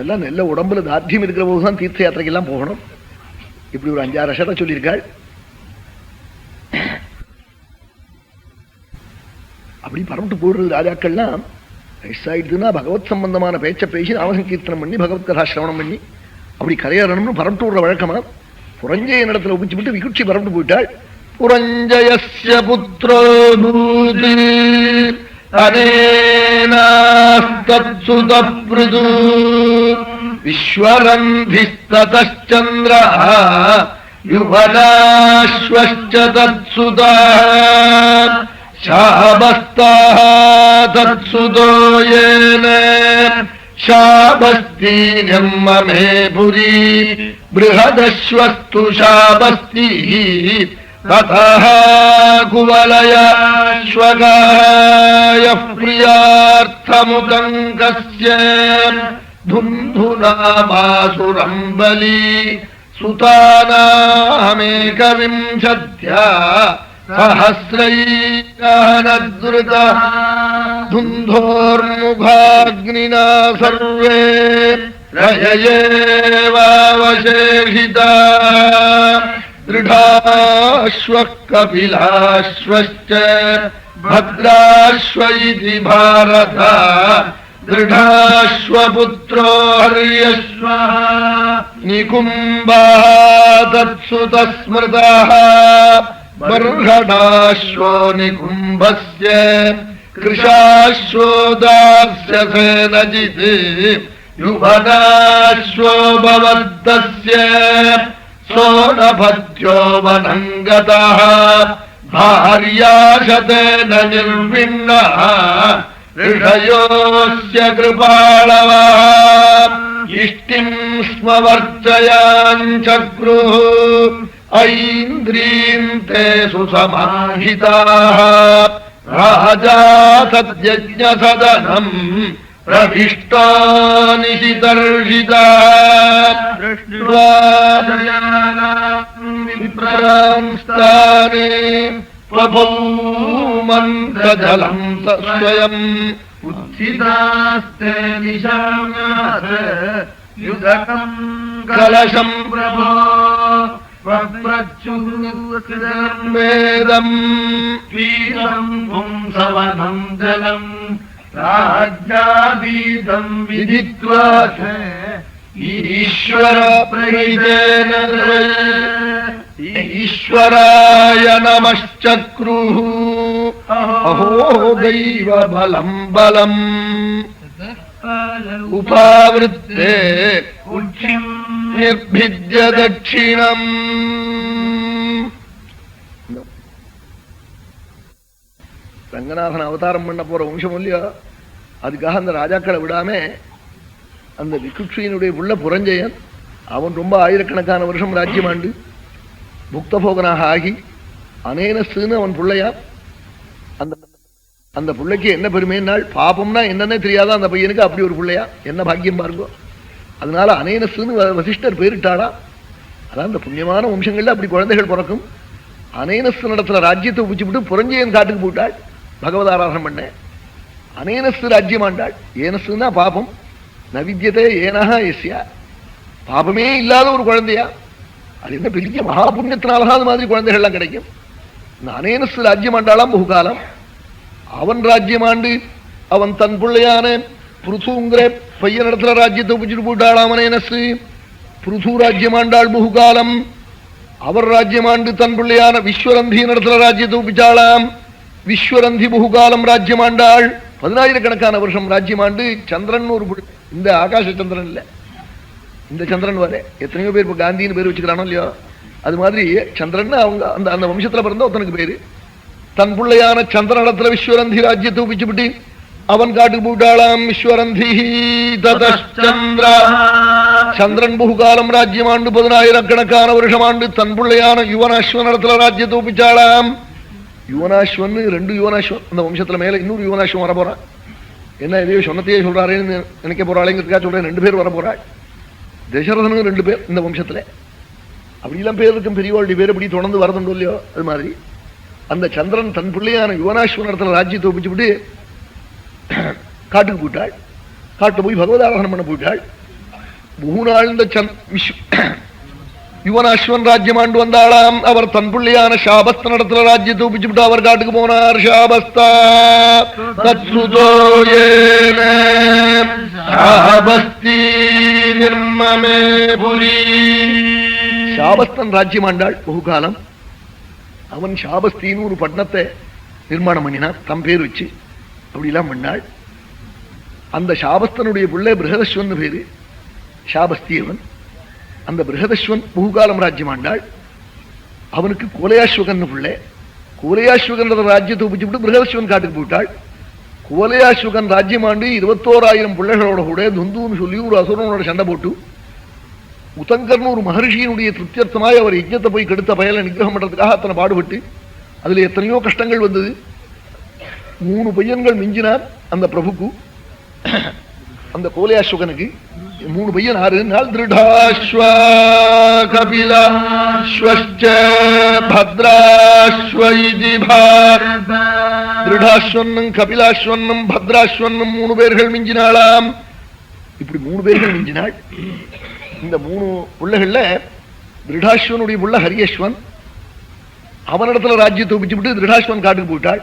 அதெல்லாம் நல்ல உடம்புல தார்த்தியம் இருக்கிற போதுதான் தீர்த்த யாத்திரைக்கெல்லாம் போகணும். இப்படி ஒரு 5-6 அஷரை சொல்லியிருக்காள். அப்படி பரம்பிட்டு போடுறது ராஜாக்கள்லாம் வயசாயிடுதுன்னா பகவத் சம்பந்தமான பேச்ச பேசி நாமசங்கீர்த்தனம் பண்ணி பகவத் கதா சிரவணம் பண்ணி அப்படி கரையறணும்னு பரம்பிட்டு விடுற வழக்கமா. புரஞ்சய இடத்துல ஒப்பிச்சு விட்டு விகுட்சி பரம்பிட்டு போயிட்டாள். புரஞ்சயஸ்ய புத்ரோ பூதி அனேனாஸ்தத்சுதப்ருது விஸ்வரந்திஸ்ததச்சந்திரः யுவனாஸ்வச்ச தத்சுதா शाबस्ताः तत्सुतो येन शाबस्तीर्यं ममे पुरी बृहदश्वस्तु शाबस्तिः ततः कुवलयाश्वगायः प्रियार्थमुदङ्कस्य धुन्धुनामासुरं बली सुतानामेकविंशत्या सहस्रैकानद्रुतः धुन्धोर्मुखाग्निना सर्वे रययेवावशेषिताः दृढाश्वः कपिलाश्वश्च भद्राश्व इति भारत दृढाश्वपुत्रो हर्यश्वः निकुम्बः तत्सुतः स्मृतः बर्हणाश्वो निकुम्भस्य कृशाश्वो दास्यसेनजित् युवनाश्वो भवद्दस्य सोनभद्यो वनङ्गतः भार्याशतेन निर्विण्णः ऋषयोस्य कृपाळवः इष्टिं स्म वर्चयाञ्चक्रुः ऐन्द्रीन्ते सुसमाहिताः राजा सद्यज्ञसदनम् प्रविष्टा निशितर्षितः दृष्ट्वा विप्रांस्ताने प्रभूमन्त्रजलम् स्वयम् उत्थितास्ते निशाम्यात् युधकम् कलशम् प्रभो वेदम् वीरम् पुंसवनम् जलम् राज्यादीतम् विदित्वा ईश्वर प्रहितेन ईश्वराय नमश्चक्रुः अहो दैव बलम् बलम् उपावृत्ते निर्भिद्य दक्षिणम्. ரங்கநாதன் அவதாரம் பண்ண போற வம்சம் இல்லையா, அதுக்காக அந்த ராஜாக்களை விடாம அந்த விகுட்சியினுடைய உள்ள புரஞ்சயன் அவன் ரொம்ப ஆயிரக்கணக்கான வருஷம் ராஜ்யமாண்டு புக்தபோகனாக ஆகி அனேனஸ்ன்னு அவன் பிள்ளையா. அந்த அந்த பிள்ளைக்கு என்ன பெருமைன்னாள், பாபம்னா என்னன்னே தெரியாத அந்த பையனுக்கு அப்படி ஒரு பிள்ளையா, என்ன பாக்கியம் பாருங்கோ. அதனால அனேனஸ்ன்னு வசிஷ்டர் பேரிட்டாளா. அதான் அந்த புண்ணியமான வம்சங்கள்ல அப்படி குழந்தைகள் பிறக்கும். அனேனஸ் நடத்துல ராஜ்யத்தை உச்சிவிட்டு புரஞ்சயன் காட்டுக்கு போட்டாள் பகவதாராதனம் பண்ண. அனேனஸ் ராஜ்யமாண்டாள். ஏனஸ்னா பாபம், நவித்தியதே ஏனஹா எஸ்யா, பாபமே இல்லாத ஒரு குழந்தையா. அது என்ன பெரிய மகா புண்ணியத்தினாலதான் அது மாதிரி குழந்தைகள்லாம் கிடைக்கும். இந்த அனேனஸ் ராஜ்யமாண்டாளாம் பகுகாலம். அவன் ராஜ்யமாண்டு அவன் தன் பிள்ளையான புருதுங்கிற பையன் இடத்துல ராஜ்யத்தை உச்சிட்டு போட்டாளாம் அனேனஸ். புருது ராஜ்யமாண்டாள் பகுகாலம். அவர் ராஜ்யமாண்டு தன் பிள்ளையான விஸ்வரந்தி இடத்துல ராஜ்யத்தை உப்பிச்சாளாம். விஸ்வரந்தி பகுகாலம் ராஜ்யமாண்டாள். 10,000கணக்கான வருஷம் ராஜ்யமாண்டு சந்திரன் ஒரு இந்த ஆகாச சந்திரன் இல்ல, இந்த சந்திரன் வர எத்தனையோ பேர் இப்ப காந்தின்னு பேர் வச்சுக்கிறானோ இல்லையோ, அது மாதிரி சந்திரன் அவங்க அந்த அந்த வம்சத்துல பிறந்த ஒருத்தனுக்கு பேரு. தன் பிள்ளையான சந்திரனத்துல விஸ்வரந்தி ராஜ்யத்தை உப்பிச்சுவிட்டு அவன் காட்டுக்கு போட்டாளாம். விஸ்வரந்தி ததச்சந்திர சந்திரன் பகுகாலம் ராஜ்யமாண்டு 10,000கணக்கான வருஷமாண்டு தன் பிள்ளையான யுவனாஸ்வன் இடத்துல ராஜ்யத்தை ஒப்பிச்சாளாம். யுவனாஸ்வன் 2 யுவனாஸ்வன் அந்த வம்சத்துல மேல இன்னொரு யுவனாஸ்வன் வர போறான். என்ன எதையோ சொன்னத்தையே சொல்றாருன்னு நினைக்க போறாளேங்கிறதுக்காக சொல்றேன். 2 பேர் வர போறாள். தசரதனும் 2 பேர் இந்த வம்சத்துல. அப்படிலாம் பேர் இருக்கும், பெரியவாளுடைய பேர் அப்படி தொடர்ந்து வரதுண்டோ இல்லையோ. அது மாதிரி அந்த சந்திரன் தன் பிள்ளையான யுவனாஸ்வன் இடத்துல ராஜ்யத்தை ஒப்பிச்சுவிட்டு காட்டுக்கு போயிட்டாள். காட்டு போய் பகவதாராதனம் பண்ண போயிட்டாள். பூநாழ்ந்த யுவனாஸ்வன் ராஜ்யம் ஆண்டு வந்தாளாம். அவர் தன் பிள்ளையான சாபஸ்த நடத்துல ராஜ்யத்தை ஒப்பிச்சுட்டு அவர் காட்டுக்கு போனார். சாபஸ்தா சாபஸ்தன் ராஜ்யம் ஆண்டாள் பகுகாலம். அவன் சாபஸ்தின்னு ஒரு பட்டணத்தை நிர்மாணம் பண்ணினான், தம் பேர் வச்சு அப்படிலாம் பண்ணாள். அந்த சாபஸ்தனுடைய பிள்ளை பிருகதஸ்வன் பேரு, சாபஸ்தியவன். அந்த பிருகதஸ்வன் பகுகாலம் ராஜ்யம் ஆண்டாள். அவனுக்கு கோலையாஸ்வகன் பிள்ளை. கோலையாஸ்வகன் ராஜ்யத்தை ஒப்பிச்சுட்டு பிருகதஸ்வன் காட்டுக்கு போயிட்டாள். கோலையாஸ்வகன் ராஜ்யம் ஆண்டு 21,000 பிள்ளைகளோட கூட துந்துன்னு சொல்லி ஒரு அசுரனோட சண்டை போட்டு உதங்கர்னு ஒரு மகர்ஷியினுடைய திருப்தியர்த்தமாய் அவர் யஜ்ஞத்தை போய் கெடுத்த பயலை நிகிரகம் பண்றதுக்காக அத்தனை பாடுபட்டு அதுல எத்தனையோ கஷ்டங்கள் வந்தது. 3 பையன்கள் மிஞ்சினார் அந்த பிரபுக்கு. அந்த கோலையாஸ்வகனுக்கு 3 பையன். 6 நாள் திருடாஸ்வ கபிலாஸ்வச்ச பத்ராஸ்வ திருடாஸ்வன்னும் கபிலாஸ்வன்னும் பத்ராஸ்வன்னும் 3 பேர்கள் மிஞ்சினாளாம். இப்படி 3 பேர்கள் மிஞ்சினாள். இந்த 3 பிள்ளைகள்ல திருடாஸ்வனுடைய புள்ள ஹரியஸ்வன். அவனிடத்துல ராஜ்யத்தை ஒப்பிச்சு விட்டு திருடாஸ்வன் காட்டுக்கு போயிட்டாள்.